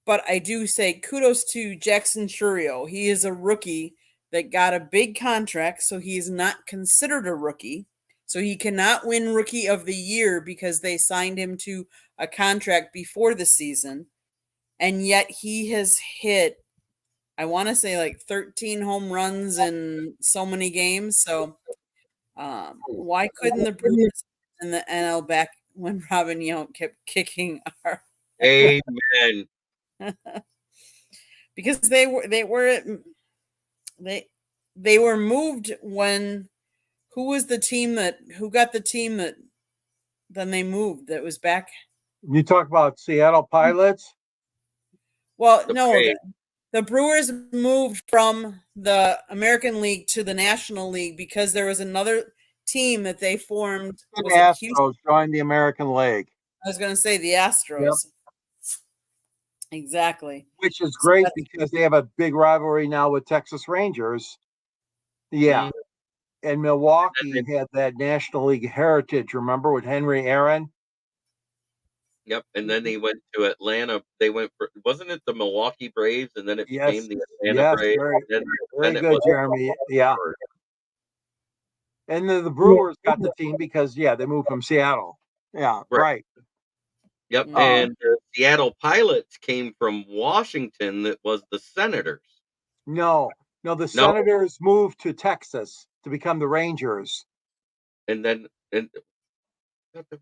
But I do say kudos to Jackson Chourio. He is a rookie that got a big contract, so he is not considered a rookie. So he cannot win Rookie of the Year because they signed him to a contract before the season. And yet he has hit, I want to say, like 13 home runs in so many games. So why couldn't the Brewers in the NL back when Robin Yount kept kicking our
Amen.
because they were moved when who got the team that then they moved that was back?
You talk about Seattle Pilots?
Well,
The
no,
Braves.
the Brewers moved from the American League to the National League because there was another team that they formed.
The
Was it Houston?
Astros joined the American League,
I was going to say the Astros. Exactly.
which is
So
great
that's-
because they have a big rivalry now with Texas Rangers. Yeah.
Mhm.
And Milwaukee
And
had that National League heritage, remember, with Henry Aaron?
Yep, and then they went to Atlanta. They went for, wasn't it the Milwaukee Braves, and then it became
Yes,
the Atlanta
yes,
Braves.
very,
And
very
then it
good,
was
Jeremy. Yeah. And the Brewers got the team because, yeah, they moved from Seattle. Yeah,
right.
right.
Yep,
Mhm.
and the Seattle Pilots came from Washington. That was the Senators.
No, the
No,
Senators moved to Texas to become the Rangers.
and then and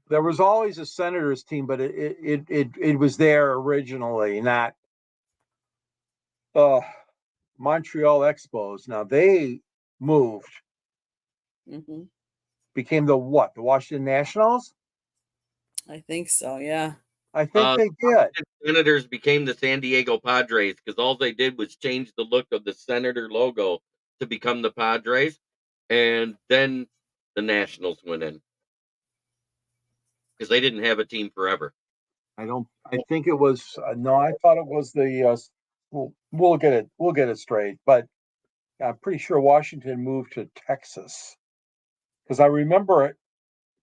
There was always a Senators team, but it was there originally, not Montreal Expos. Now they moved,
Mhm.
became the what? The Washington Nationals?
I think so. Yeah.
I think they did.
Washington Senators became the San Diego Padres because all they did was change the look of the Senator logo to become the Padres, and then the Nationals went in because they didn't have a team forever.
I think it was no. I thought it was the. We'll get it. We'll get it straight. But I'm pretty sure Washington moved to Texas because I remember it.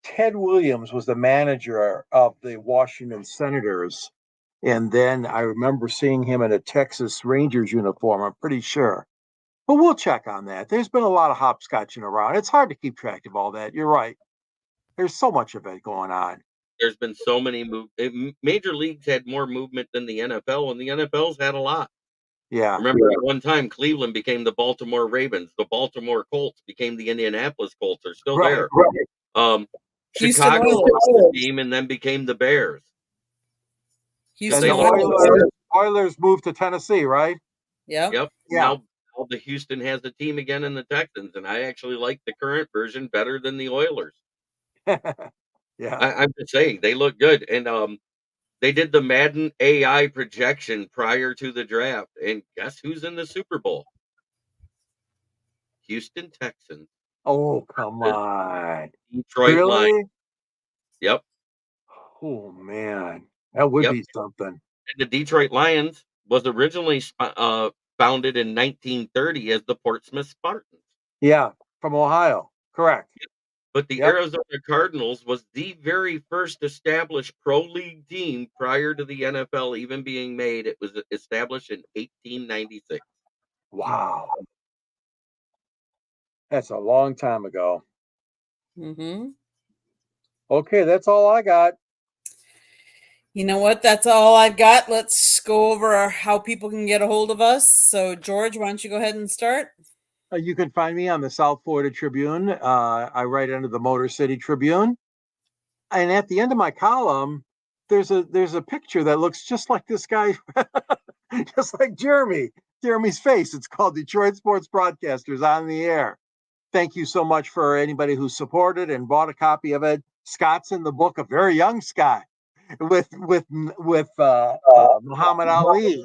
Ted Williams was the manager of the Washington Senators, and then I remember seeing him in a Texas Rangers uniform. I'm pretty sure. But we'll check on that. There's been a lot of hopscotching around. It's hard to keep track of all that. You're right. There's so much of it going on.
There's been so many major leagues had more movement than the NFL, and the NFL's had a lot.
Yeah.
Remember, at one time, Cleveland became the Baltimore Ravens. The Baltimore Colts became the Indianapolis Colts. They're still
Right.
there.
Right.
Houston
Chicago
Oilers.
was the team and then became the Bears.
And
Houston
they
the
Oilers.
Oilers moved to Tennessee, right?
Yep.
Yep.
Yeah.
Now the Houston has a team again in the Texans, and I actually like the current version better than the Oilers.
Yeah.
I'm just saying they look good, and they did the Madden AI projection prior to the draft, and guess who's in the Super Bowl? Houston Texans,
Oh, come on.
Detroit Lions.
Really?
Yep,
Oh, man. That would
yep.
be something.
And the Detroit Lions was originally founded in 1930 as the Portsmouth Spartans.
Yeah. From Ohio. Correct.
But the
Yep.
Arizona Cardinals was the very first established pro league team prior to the NFL even being made. It was established in 1896.
Wow. That's a long time ago.
Mm-hmm.
Okay. That's all I got.
You know what? That's all I've got. Let's go over how people can get a hold of us. So, George, why don't you go ahead and start?
You can find me on the South Florida Tribune. I write under the Motor City Tribune. And at the end of my column, there's a picture that looks just like this guy, just like Jeremy's face. It's called Detroit Sports Broadcasters on the Air. Thank you so much for anybody who supported and bought a copy of it. Scott's in the book, a very young Scott, with Muhammad Ali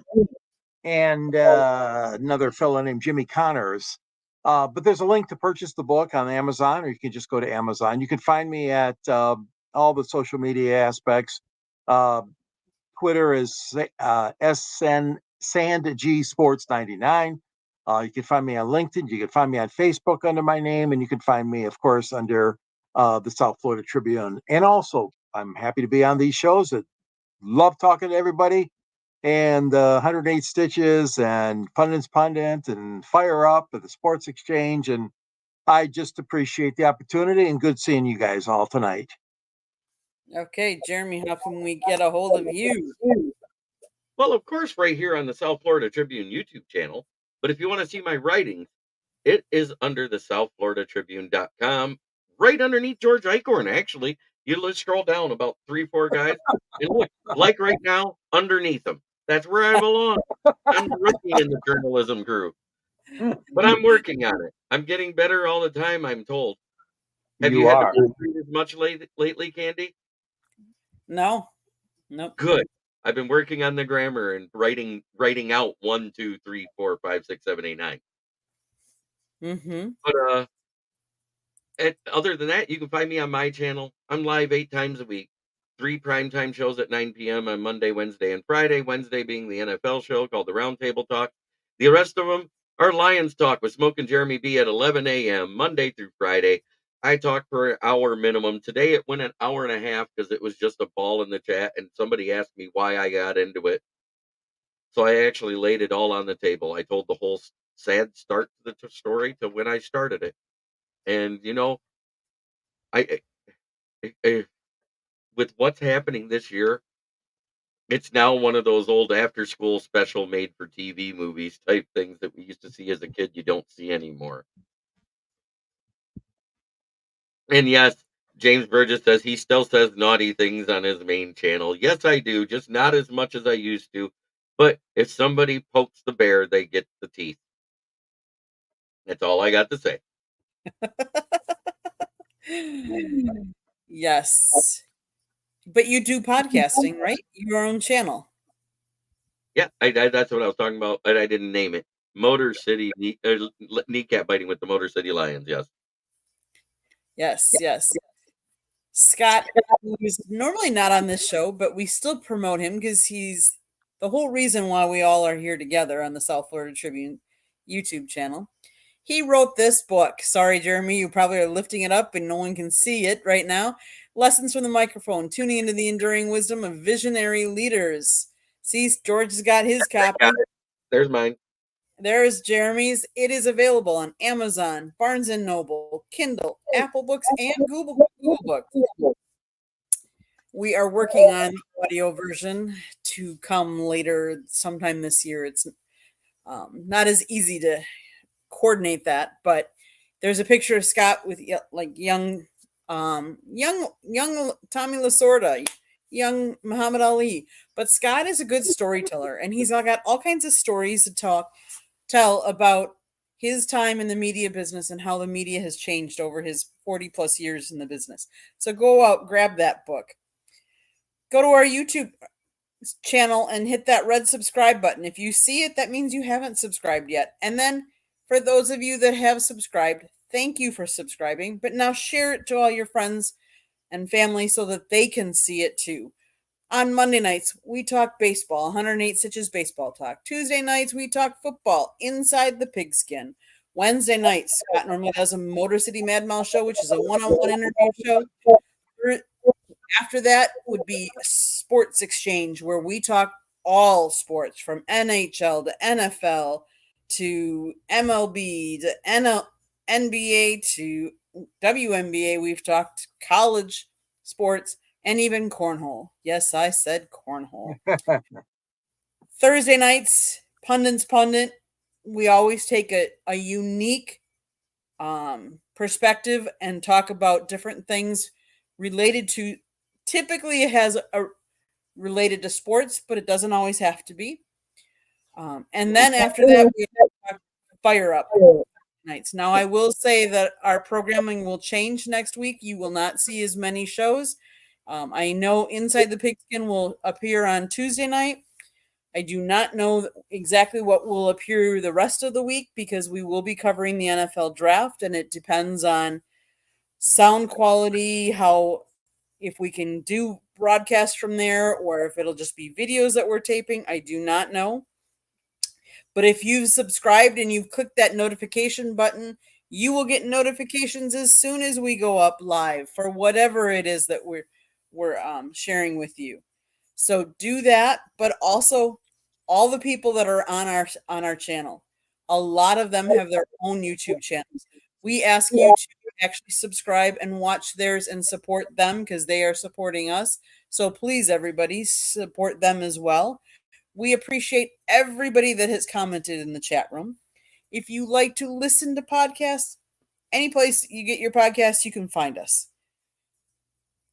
and another fellow named Jimmy Connors. But there's a link to purchase the book on Amazon, or you can just go to Amazon. You can find me at all the social media aspects. Twitter is SN SandG Sports 99. You can find me on LinkedIn. You can find me on Facebook under my name, and you can find me, of course, under the South Florida Tribune. And also, I'm happy to be on these shows. I love talking to everybody. And 108 Stitches and Pundit's Pundit and Fire Up at the Sports Exchange. And I just appreciate the opportunity and good seeing you guys all tonight.
Okay, Jeremy, how can we get a hold of you?
Well, of course, right here on the South Florida Tribune YouTube channel. But if you want to see my writings, it is under the SouthFloridaTribune.com, right underneath George Eichhorn, actually. You let's scroll down about 3-4 guys. And look, like right now, underneath them. That's where I belong. I'm the rookie in the journalism crew. But I'm working on it. I'm getting better all the time, I'm told. Have you had to read as much lately, Candy?
No. Nope.
Good. I've been working on the grammar and writing out 1, 2, 3, 4, 5, 6, 7, 8, 9.
Mm-hmm.
But other than that, you can find me on my channel. I'm live 8 times a week. 3 primetime shows at 9 p.m. on Monday, Wednesday, and Friday. Wednesday being the NFL show called the Roundtable Talk. The rest of them are Lions Talk with Smoke and Jeremy B at 11 a.m. Monday through Friday. I talk for an hour minimum. Today it went an hour and a half because it was just a ball in the chat, and somebody asked me why I got into it. So I actually laid it all on the table. I told the whole sad start to the story to when I started it. And, I, I with what's happening this year, it's now one of those old after school special made for TV movies type things that we used to see as a kid you don't see anymore. And yes, James Burgess says he still says naughty things on his main channel. Yes, I do, just not as much as I used to. But if somebody pokes the bear, they get the teeth. That's all I got to say.
Yes. But you do podcasting, right? Your own channel.
Yeah, that's what I was talking about, and I didn't name it. Motor City kneecap biting with the Motor City Lions. Yes.
Yes. Scott, who's normally not on this show, but we still promote him because he's the whole reason why we all are here together on the South Florida Tribune YouTube channel. He wrote this book. Sorry, Jeremy, you probably are lifting it up and no one can see it right now. Lessons from the Microphone, tuning into the enduring wisdom of visionary leaders. See, George has got his copy.
There's mine.
There's Jeremy's. It is available on Amazon, Barnes & Noble, Kindle, Apple Books, and Google Books. We are working on the audio version to come later sometime this year. It's not as easy to coordinate that, but there's a picture of Scott with like young Tommy Lasorda, young Muhammad Ali. But Scott is a good storyteller, and he's got all kinds of stories to tell about his time in the media business and how the media has changed over his 40 plus years in the business. So go out, grab that book. Go to our YouTube channel and hit that red subscribe button. If you see it, that means you haven't subscribed yet. And then for those of you that have subscribed, thank you for subscribing. But now share it to all your friends and family so that they can see it too. On Monday nights, we talk baseball, 108 Stitches Baseball Talk. Tuesday nights, we talk football, Inside the Pigskin. Wednesday nights, Scott normally does a Motor City Mad Mouse show, which is a one-on-one interview show. After that would be Sports Exchange, where we talk all sports from NHL to NFL to MLB to NBA to WNBA. We've talked college sports and even cornhole. Yes, I said cornhole. Thursday nights, Pundit's Pundit. We always take a unique perspective and talk about different things related to, typically it has a related to sports, but it doesn't always have to be. And then after that, we Fire Up nights. Now, I will say that our programming will change next week. You will not see as many shows. I know Inside the Pigskin will appear on Tuesday night. I do not know exactly what will appear the rest of the week because we will be covering the NFL draft, and it depends on sound quality, if we can do broadcast from there or if it'll just be videos that we're taping. I do not know. But if you've subscribed and you've clicked that notification button, you will get notifications as soon as we go up live for whatever it is that we're sharing with you. So do that, but also all the people that are on our channel, a lot of them have their own YouTube channels. We ask you to actually subscribe and watch theirs and support them because they are supporting us. So please, everybody, support them as well. We appreciate everybody that has commented in the chat room. If you like to listen to podcasts, any place you get your podcasts, you can find us.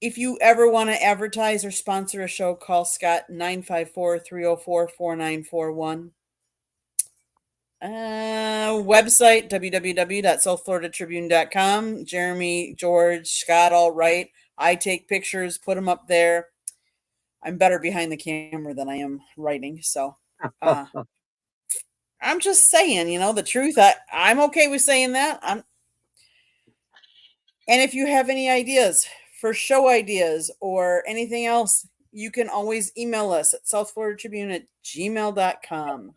If you ever want to advertise or sponsor a show, call Scott 954-304-4941. Website www.southfloridatribune.com. Jeremy, George, Scott, all right. I take pictures, put them up there. I'm better behind the camera than I am writing. So I'm just saying, the truth. I'm okay with saying that. And if you have any ideas for show ideas or anything else, you can always email us at southfloridatribune@gmail.com.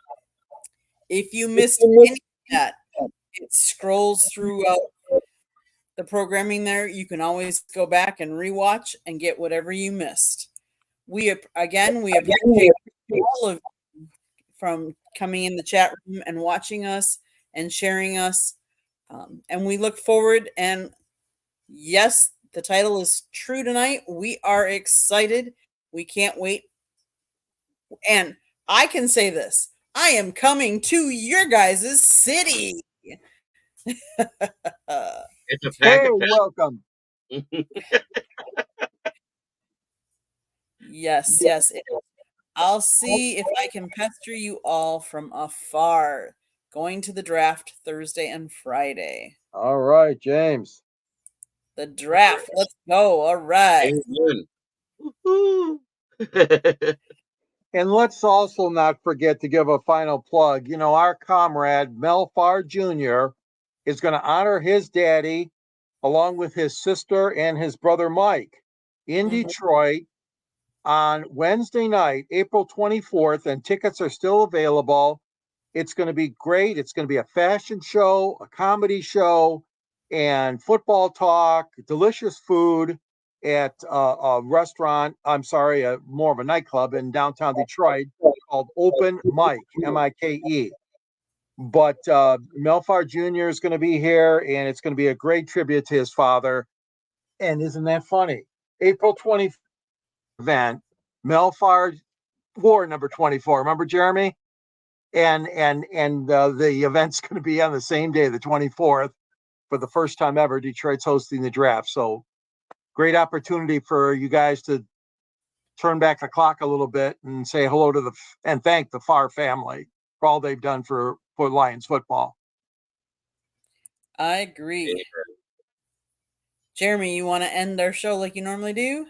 If you missed any of that, it scrolls throughout the programming there. You can always go back and rewatch and get whatever you missed. We appreciate all of you from coming in the chat room and watching us and sharing us. And we look forward. And yes, the title is true tonight. We are excited. We can't wait. And I can say this. I am coming to your guys' city.
It's a
Hey,
packet.
welcome.
Yes. I'll see if I can pester you all from afar. Going to the draft Thursday and Friday.
All right, James.
The draft. Let's go. All right.
And let's also not forget to give a final plug. Our comrade Mel Farr Jr. is going to honor his daddy along with his sister and his brother Mike in Detroit on Wednesday night, April 24th, and tickets are still available. It's going to be great. It's going to be a fashion show, a comedy show, and football talk, delicious food at a restaurant. More of a nightclub in downtown Detroit called Open Mike, Mike. But Mel Farr Jr. is going to be here, and it's going to be a great tribute to his father. And isn't that funny? April 20th event, Mel Farr wore number 24. Remember, Jeremy? And the event's going to be on the same day, the 24th, for the first time ever. Detroit's hosting the draft. So great opportunity for you guys to turn back the clock a little bit and say hello to and thank the Farr family for all they've done for Lions football.
I agree. Jeremy, you want to end our show like you normally do?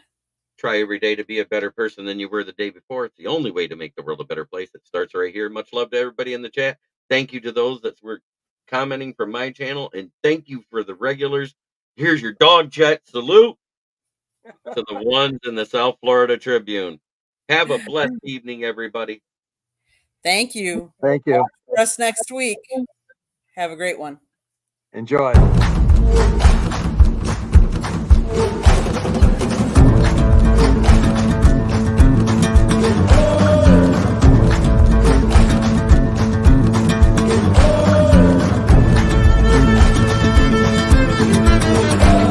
Try every day to be a better person than you were the day before. It's the only way to make the world a better place. It starts right here. Much love to everybody in the chat. Thank you to those that were commenting from my channel, and thank you for the regulars. Here's your dog chat salute to the ones in the South Florida Tribune. Have a blessed evening, everybody.
Thank you.
Thank you.
For us next week. Have a great one.
Enjoy.